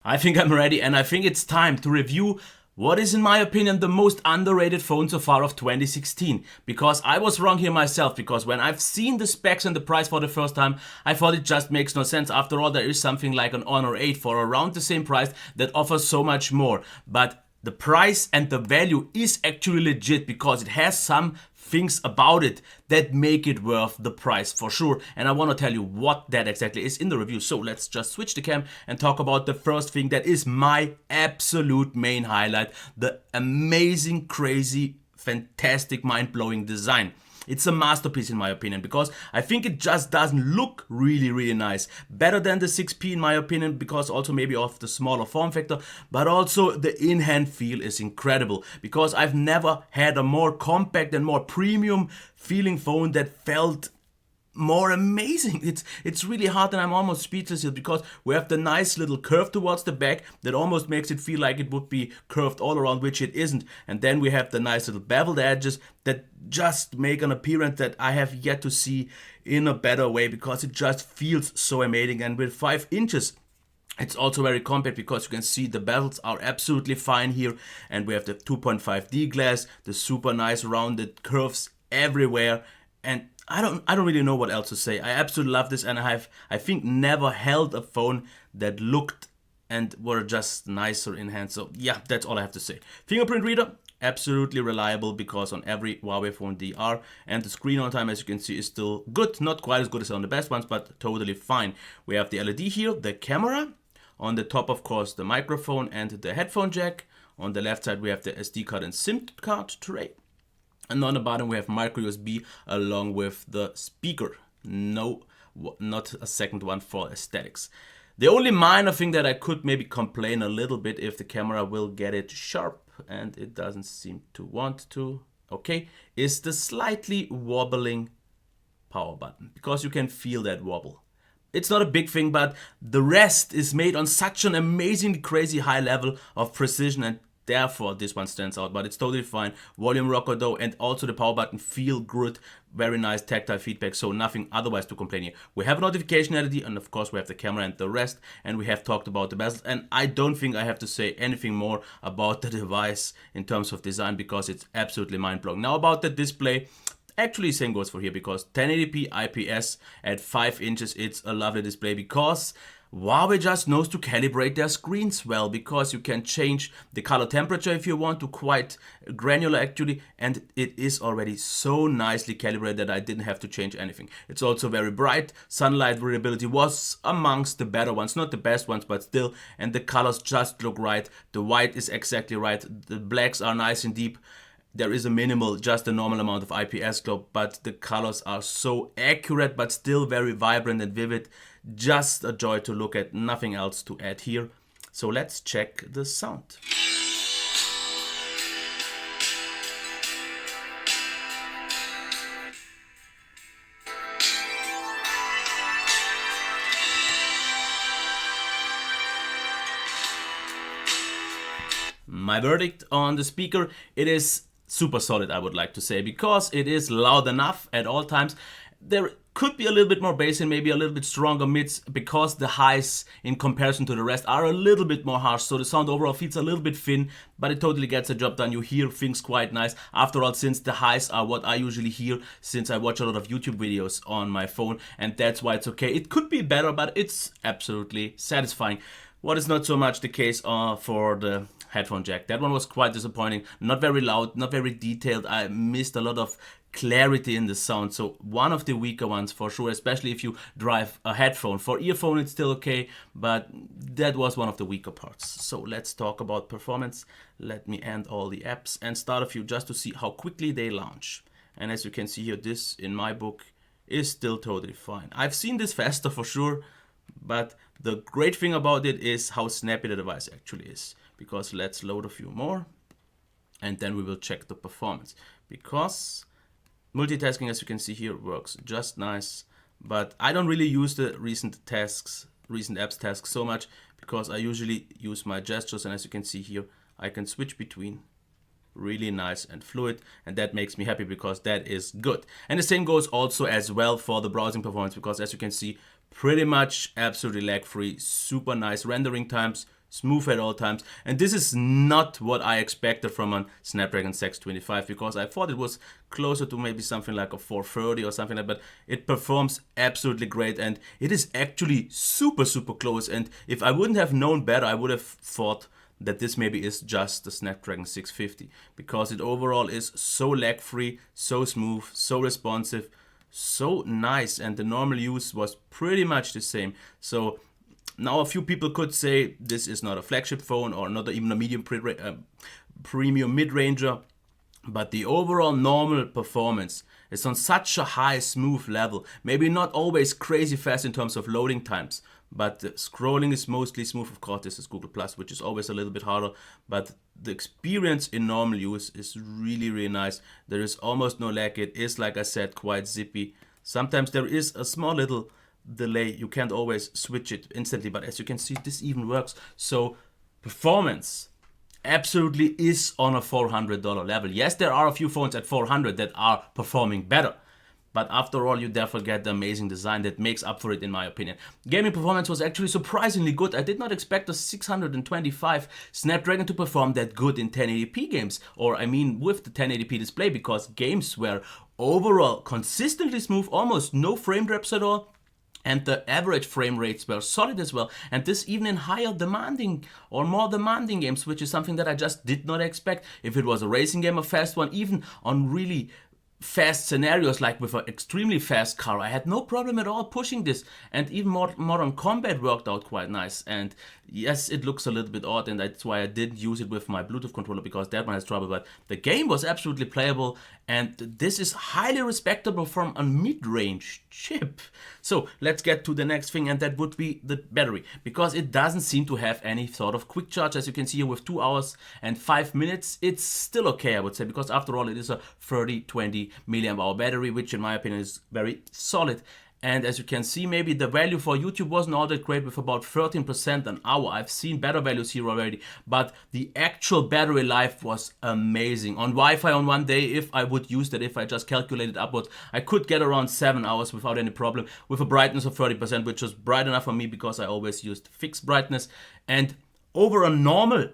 I think I'm ready, and I think it's time to review what is, in my opinion, the most underrated phone so far of 2016. Because I was wrong here myself, because when I've seen the specs and the price for the first time, I thought it just makes no sense. After all, there is something like an Honor 8 for around the same price that offers so much more. But the price and the value is actually legit, because it has some things about it that make it worth the price for sure. And I want to tell you what that exactly is in the review. So let's just switch the cam and talk about the first thing that is my absolute main highlight: the amazing, crazy, fantastic, mind-blowing design. It's a masterpiece in my opinion, because I think it just doesn't look really nice. Better than the 6P in my opinion, because also maybe of the smaller form factor, but also the in-hand feel is incredible, because I've never had a more compact and more premium feeling phone that felt more amazing. It's really hard, and I'm almost speechless here, because we have the nice little curve towards the back that almost makes it feel like it would be curved all around, which it isn't. And then we have the nice little beveled edges that just make an appearance that I have yet to see in a better way, because it just feels so amazing. And with 5 inches, it's also very compact, because you can see the bezels are absolutely fine here, and we have the 2.5D glass, the super nice rounded curves everywhere, and I don't really know what else to say. I absolutely love this, and I think never held a phone that looked and were just nicer in hand. So yeah, that's all I have to say. Fingerprint reader, absolutely reliable, because on every Huawei phone they are, and the screen on time, as you can see, is still good. Not quite as good as on the best ones, but totally fine. We have the LED here, the camera. On the top, of course, the microphone and the headphone jack. On the left side, we have the SD card and SIM card tray. And on the bottom we have micro USB along with the speaker. No, not a second one for aesthetics. The only minor thing that I could maybe complain a little bit, if the camera will get it sharp, and it doesn't seem to want to, okay, is the slightly wobbling power button, because you can feel that wobble. It's not a big thing, but the rest is made on such an amazingly crazy high level of precision, and therefore this one stands out. But it's totally fine. Volume rocker though, and also the power button feel good. Very nice tactile feedback, so nothing otherwise to complain here. We have a notification LED, and of course we have the camera and the rest, and we have talked about the bezels, and I don't think I have to say anything more about the device in terms of design, because it's absolutely mind-blowing. Now about the display. Actually, same goes for here, because 1080p IPS at 5 inches, it's a lovely display, because Huawei just knows to calibrate their screens well, because you can change the color temperature if you want to quite granular actually, and it is already so nicely calibrated that I didn't have to change anything. It's also very bright. Sunlight variability was amongst the better ones, not the best ones, but still, and the colors just look right. The white is exactly right. The blacks are nice and deep. There is a minimal, just a normal amount of IPS glow, but the colors are so accurate, but still very vibrant and vivid. Just a joy to look at, nothing else to add here. So let's check the sound. My verdict on the speaker: it is super solid, I would like to say, because it is loud enough at all times. There could be a little bit more bass and maybe a little bit stronger mids, because the highs in comparison to the rest are a little bit more harsh, so the sound overall feels a little bit thin, but it totally gets the job done. You hear things quite nice. After all, since the highs are what I usually hear, since I watch a lot of YouTube videos on my phone, and that's why it's okay. It could be better, but it's absolutely satisfying. What is not so much the case for the headphone jack. That one was quite disappointing. Not very loud, not very detailed. I missed a lot of clarity in the sound. So one of the weaker ones for sure, especially if you drive a headphone. For earphone it's still okay, but that was one of the weaker parts. So let's talk about performance. Let me end all the apps and start a few just to see how quickly they launch. And as you can see here, this in my book is still totally fine. I've seen this faster for sure, but the great thing about it is how snappy the device actually is. Because let's load a few more, and then we will check the performance. Because multitasking, as you can see here, works just nice. But I don't really use the recent apps tasks so much, because I usually use my gestures, and as you can see here, I can switch between. Really nice and fluid, and that makes me happy, because that is good. And the same goes also as well for the browsing performance, because as you can see, pretty much absolutely lag free, super nice rendering times, smooth at all times. And this is not what I expected from a Snapdragon 625, because I thought it was closer to maybe something like a 430 or something like that. But it performs absolutely great, and it is actually super close. And if I wouldn't have known better, I would have thought that this maybe is just the Snapdragon 650, because it overall is so lag free, so smooth, so responsive, so nice, and the normal use was pretty much the same. So now a few people could say this is not a flagship phone or not even a medium premium mid-ranger, but the overall normal performance is on such a high smooth level. Maybe not always crazy fast in terms of loading times, but the scrolling is mostly smooth. Of course, this is Google Plus, which is always a little bit harder, but the experience in normal use is really nice. There is almost no lag. It is, like I said, quite zippy. Sometimes there is a small little delay. You can't always switch it instantly, but as you can see, this even works. So performance absolutely is on a $400 level. Yes, there are a few phones at $400 that are performing better, but after all, you therefore get the amazing design that makes up for it, in my opinion. Gaming performance was actually surprisingly good. I did not expect a 625 Snapdragon to perform that good in 1080p games, or I mean with the 1080p display, because games were overall consistently smooth, almost no frame drops at all. And the average frame rates were solid as well. And this even in higher demanding or more demanding games, which is something that I just did not expect. If it was a racing game, a fast one, even on really fast scenarios like with an extremely fast car, I had no problem at all pushing this. And even Modern Combat worked out quite nice. And yes, it looks a little bit odd, and that's why I didn't use it with my Bluetooth controller, because that one has trouble. But the game was absolutely playable, and this is highly respectable from a mid-range chip. So let's get to the next thing, and that would be the battery, because it doesn't seem to have any sort of quick charge. As you can see here, with 2 hours and 5 minutes, it's still okay, I would say, because after all, it is a 30-20 milliamp hour battery, which in my opinion is very solid. And as you can see, maybe the value for YouTube wasn't all that great, with about 13% an hour. I've seen better values here already, but the actual battery life was amazing. On Wi-Fi on one day, if I would use that, if I just calculated upwards, I could get around 7 hours without any problem, with a brightness of 30%, which was bright enough for me because I always used fixed brightness. And over a normal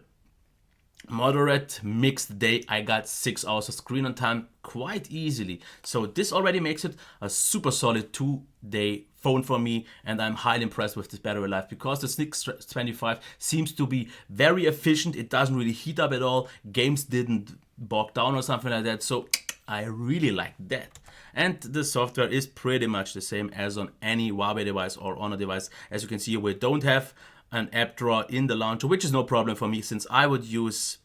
moderate mixed day, I got 6 hours of screen on time quite easily. So this already makes it a super solid 2-day phone for me, and I'm highly impressed with this battery life, because the 625 seems to be very efficient. It doesn't really heat up at all. Games didn't bog down or something like that, so I really like that. And the software is pretty much the same as on any Huawei device or Honor device. As you can see, we don't have an app drawer in the launcher, which is no problem for me, since I would use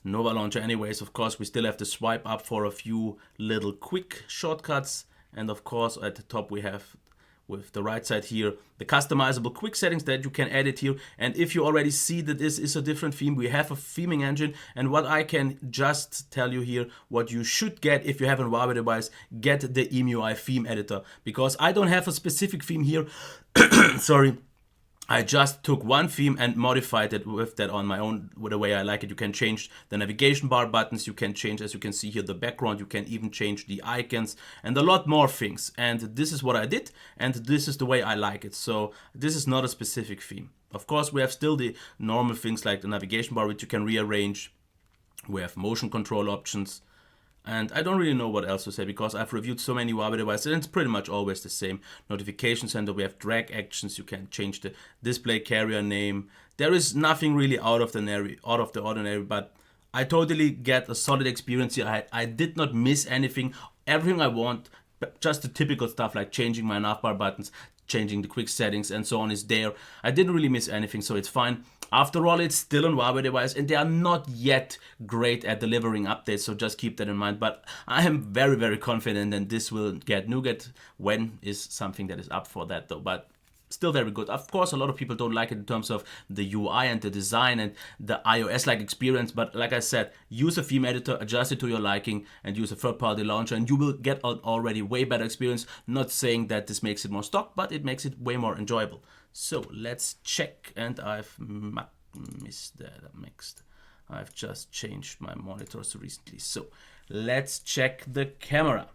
Nova launcher anyways. Of course, we still have to swipe up for a few little quick shortcuts, and of course at the top we have, with the right side here, the customizable quick settings that you can edit here. And if you already see that this is a different theme, we have a theming engine, and what I can just tell you here, what you should get if you have a Huawei device, get the EMUI theme editor, because I don't have a specific theme here. Sorry, I just took one theme and modified it with that on my own, with the way I like it. You can change the navigation bar buttons, you can change, as you can see here, the background, you can even change the icons, and a lot more things. And this is what I did, and this is the way I like it. So this is not a specific theme. Of course, we have still the normal things like the navigation bar, which you can rearrange. We have motion control options. And I don't really know what else to say, because I've reviewed so many Huawei devices and it's pretty much always the same. Notification center, we have drag actions, you can change the display carrier name. There is nothing really out of the ordinary, but I totally get a solid experience here. I did not miss anything. Everything I want, just the typical stuff like changing my navbar buttons, changing the quick settings and so on is there. I didn't really miss anything, so it's fine. After all, it's still a Huawei device, and they are not yet great at delivering updates, so just keep that in mind. But I am very confident that this will get nougat. When is something that is up for that though, but still very good. Of course, a lot of people don't like it in terms of the UI and the design and the iOS-like experience, but like I said, use a theme editor, adjust it to your liking, and use a third-party launcher, and you will get an already way better experience. Not saying that this makes it more stock, but it makes it way more enjoyable. So let's check, and I've missed that. I've just changed my monitors recently. So let's check the camera.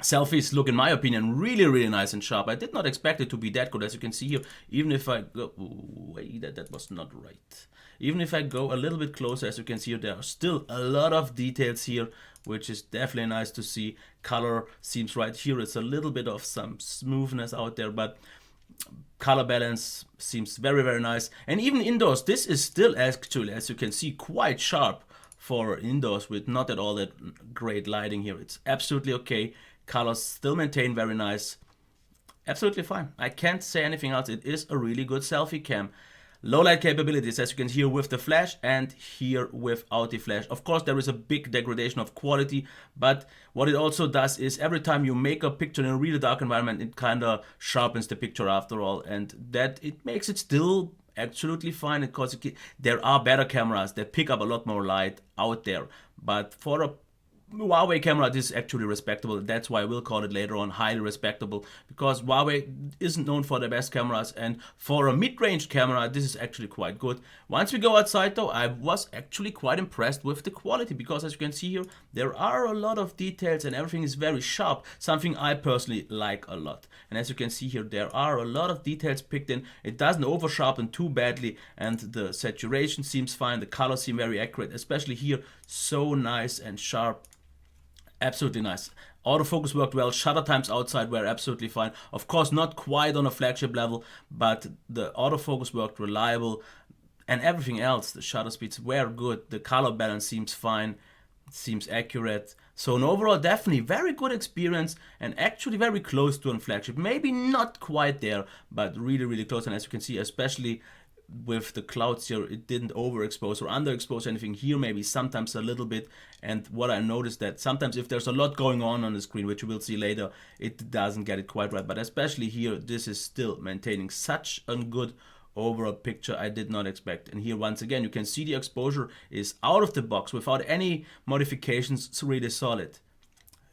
Selfies look, in my opinion, really nice and sharp. I did not expect it to be that good, as you can see here. Even if I go, wait, that was not right. Even if I go a little bit closer, as you can see here, there are still a lot of details here, which is definitely nice to see. Color seems right here. It's a little bit of some smoothness out there, but color balance seems very nice. And even indoors, this is still actually, as you can see, quite sharp for indoors with not at all that great lighting here. It's absolutely okay. Colors still maintain very nice. Absolutely fine. I can't say anything else. It is a really good selfie cam. Low light capabilities, as you can see here with the flash and here without the flash. Of course, there is a big degradation of quality, but what it also does is every time you make a picture in a really dark environment, it kind of sharpens the picture after all, and that it makes it still absolutely fine, because there are better cameras that pick up a lot more light out there, but for a Huawei camera, this is actually respectable. That's why I will call it later on highly respectable, because Huawei isn't known for the best cameras, and for a mid-range camera, this is actually quite good. Once we go outside though, I was actually quite impressed with the quality, because as you can see here, there are a lot of details and everything is very sharp, something I personally like a lot. And as you can see here, there are a lot of details picked in. It doesn't over sharpen too badly, and the saturation seems fine. The colors seem very accurate, especially here, so nice and sharp. Absolutely nice. Autofocus worked well. Shutter times outside were absolutely fine. Of course, not quite on a flagship level, but the autofocus worked reliable. And everything else, the shutter speeds were good. The color balance seems fine. Seems accurate. So, an overall, definitely very good experience, and actually very close to a flagship. Maybe not quite there, but really close. And as you can see, especially with the clouds here, it didn't overexpose or underexpose anything. Here maybe sometimes a little bit, and what I noticed that sometimes if there's a lot going on the screen, which you will see later, it doesn't get it quite right. But especially here, this is still maintaining such a good overall picture I did not expect. And here once again, you can see the exposure is out of the box without any modifications. It's really solid.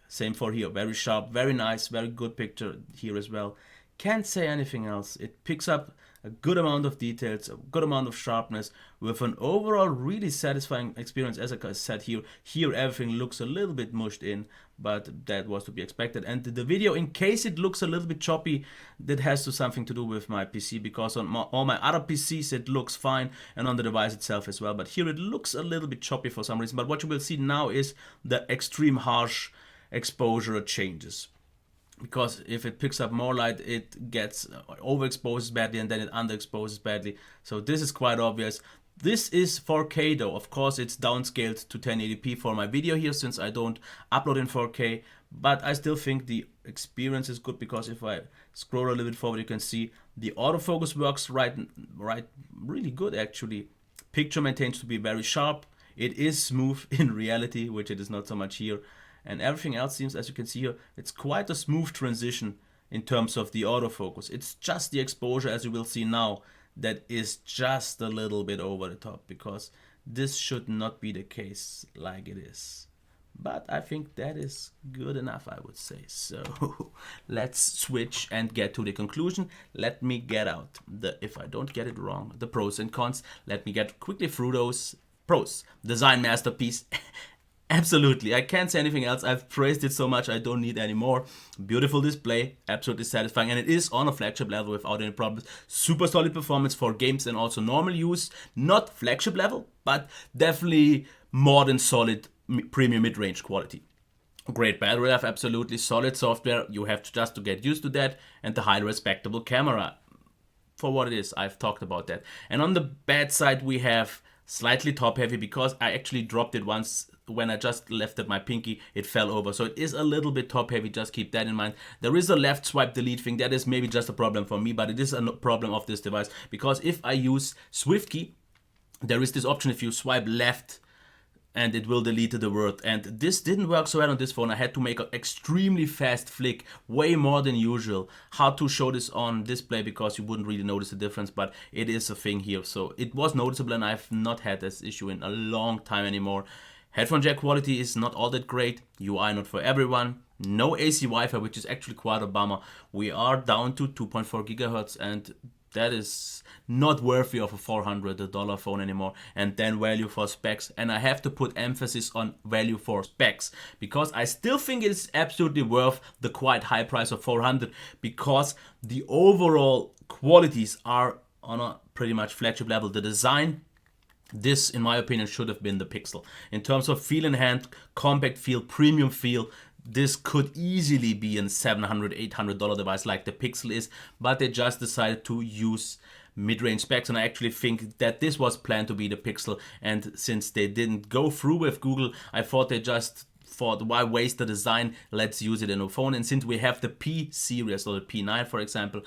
Same for here, very sharp, very nice, very good picture here as well. Can't say anything else. It picks up a good amount of details, a good amount of sharpness, with an overall really satisfying experience. As I said here everything looks a little bit mushed in, but that was to be expected. And the video, in case it looks a little bit choppy, that has something to do with my PC, because on all my other PCs it looks fine, and on the device itself as well. But here it looks a little bit choppy for some reason. But what you will see now is the extreme harsh exposure changes. Because if it picks up more light, it gets overexposes badly, and then it underexposes badly. So this is quite obvious. This is 4K though. Of course, it's downscaled to 1080p for my video here, since I don't upload in 4K. But I still think the experience is good, because if I scroll a little bit forward, you can see the autofocus works right really good actually. Picture maintains to be very sharp. It is smooth in reality, which it is not so much here. And everything else seems, as you can see here, it's quite a smooth transition in terms of the autofocus. It's just the exposure, as you will see now, that is just a little bit over the top, because this should not be the case like it is. But I think that is good enough, I would say. So let's switch and get to the conclusion. Let me get out if I don't get it wrong, the pros and cons. Let me get quickly through those pros. Design masterpiece. Absolutely, I can't say anything else. I've praised it so much, I don't need any more. Beautiful display, absolutely satisfying, and it is on a flagship level without any problems. Super solid performance for games and also normal use. Not flagship level, but definitely more than solid premium mid-range quality. Great battery life, absolutely solid software. You have to get used to that, and the highly respectable camera for what it is. I've talked about that. And on the bad side, we have slightly top heavy, because I actually dropped it once. When I just lifted my pinky, it fell over. So it is a little bit top heavy, just keep that in mind. There is a left swipe delete thing. That is maybe just a problem for me, but it is a problem of this device, because if I use Swift key, there is this option if you swipe left and it will delete the word. And this didn't work so well on this phone. I had to make an extremely fast flick, way more than usual. Hard to show this on display because you wouldn't really notice the difference, but it is a thing here. So it was noticeable, and I've not had this issue in a long time anymore. Headphone jack quality is not all that great. UI not for everyone. No AC Wi-Fi, which is actually quite a bummer. We are down to 2.4 gigahertz, and That is not worthy of a $400 phone anymore. And then value for specs. And I have to put emphasis on value for specs, because I still think it's absolutely worth the quite high price of $400, because the overall qualities are on a pretty much flagship level. The design, this in my opinion should have been the Pixel. In terms of feel in hand, compact feel, premium feel, this could easily be a $700, $800 device like the Pixel is, but they just decided to use mid-range specs, and I actually think that this was planned to be the Pixel, and since they didn't go through with Google, I thought they just thought, why waste the design, let's use it in a phone. And since we have the P series or the P9 for example,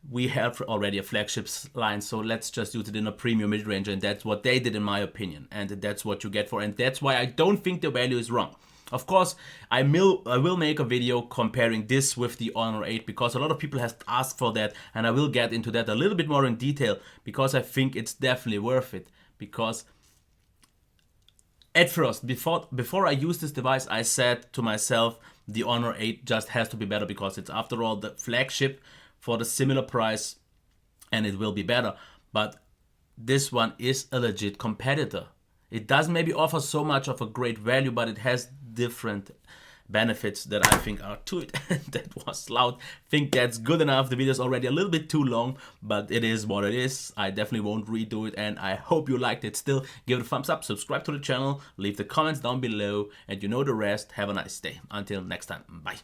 we have already a flagship line, so let's just use it in a premium mid-range, and that's what they did in my opinion, and that's what you get for, and that's why I don't think the value is wrong. Of course, I will make a video comparing this with the Honor 8, because a lot of people have asked for that, and I will get into that a little bit more in detail, because I think it's definitely worth it. Because at first, before I used this device, I said to myself, the Honor 8 just has to be better, because it's after all the flagship for the similar price, and it will be better. But this one is a legit competitor. It doesn't maybe offer so much of a great value, but it has different benefits that I think are to it. That was loud. Think that's good enough. The video is already a little bit too long, but it is what it is. I definitely won't redo it, and I hope you liked it. Still, give it a thumbs up, subscribe to the channel, leave the comments down below, and you know the rest. Have a nice day. Until next time, bye.